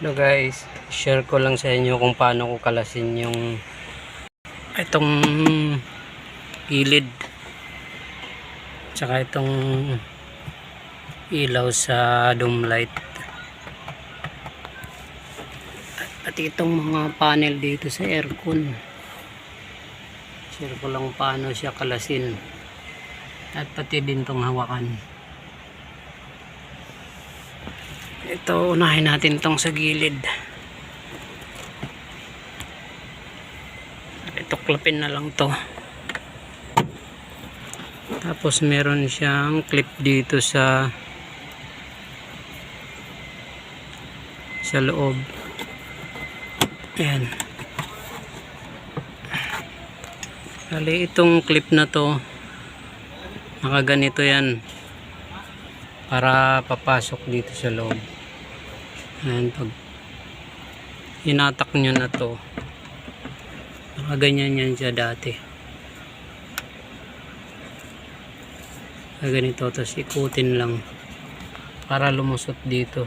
Hello guys, share ko lang sa inyo kung paano ko kalasin yung itong gilid tsaka itong ilaw sa dome light at pati itong mga panel dito sa aircon. Share ko lang paano siya kalasin at pati din itong hawakan. Ito, unahin natin tong sa gilid. Ito, klapin na lang to. Tapos meron siyang clip dito sa loob. Ayan. Kali itong clip na to, nakaganito yan para papasok dito sa loob. Ayan, pag hinatak nyo na to, nakaganyan yan siya dati. Ganito, tapos ikutin lang para lumusot dito.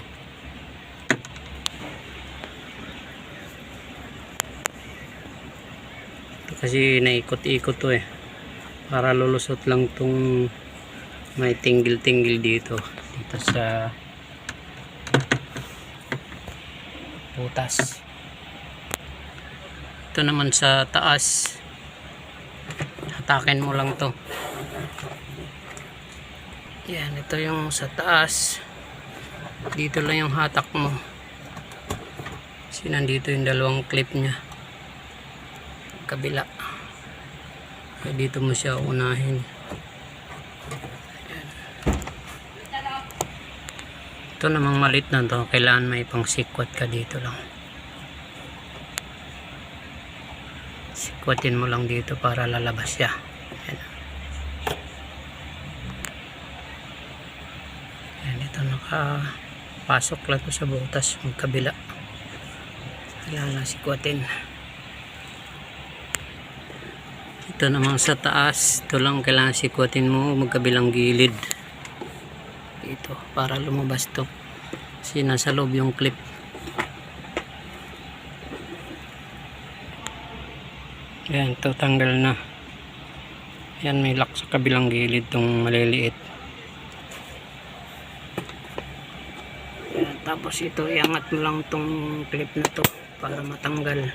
Ito kasi naikot-ikot to para lulusot lang tong may tinggil-tinggil dito sa butas. Ito naman sa taas, hatakin mo lang to. Yan, ito yung sa taas, dito lang yung hatak mo kasi nandito yung dalawang clip nya kabila, kaya dito mo siya unahin. Yan. Ito namang malit na to, kailangan may pang sikwat ka dito lang, sikwatin mo lang dito para lalabas siya. Yan. Yan, ito nakapasok lang to sa butas magkabila, kailangan sikwatin. Ito naman sa taas, ito lang kailangan sikwatin mo magkabilang gilid dito para lumabas to kasi nasa loob yung clip. Yan, ito tanggal na. Yan, may lock sa kabilang gilid tong maliliit. Yan, tapos ito iangat mo lang tong clip na to para matanggal.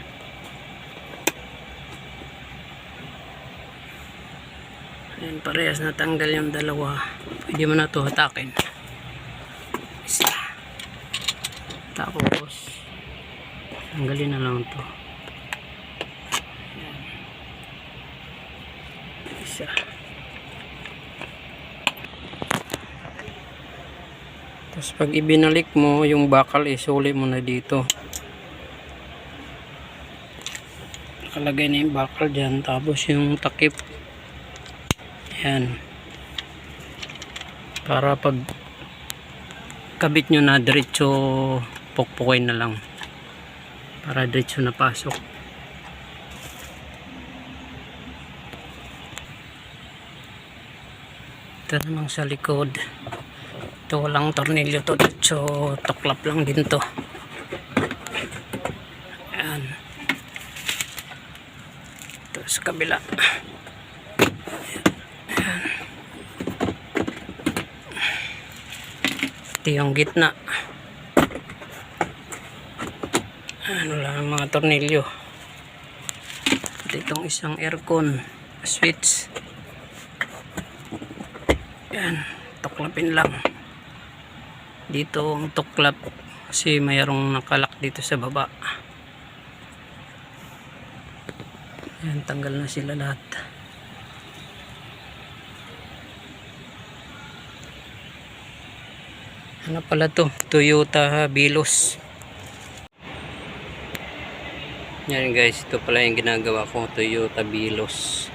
Yan, parehas na tanggal yung dalawa. Pwede mo na to hatakin. Isa. Tapos tanggalin na lang to. Yan. Isa. Tapos pag ibinalik mo yung bakal, isuli mo na dito. Nakalagay na yung bakal dyan. Tapos yung takip, yan, para pag kabit nyo na diretso pukpukin na lang para diretso na pasok. Ito namang sa likod, ito walang tornilyo to, diretso tuklap lang din to. Yan, ito sa kabila. Ito yung gitna. Ano lang mga tornilyo. At itong isang aircon switch. Yan, tuklapin lang. Dito ang tuklap kasi mayroong nakalak dito sa baba. Yan, tanggal na sila lahat. Ano pala to? Toyota Vios. Yan guys, ito pala yung ginagawa ko, Toyota Vios.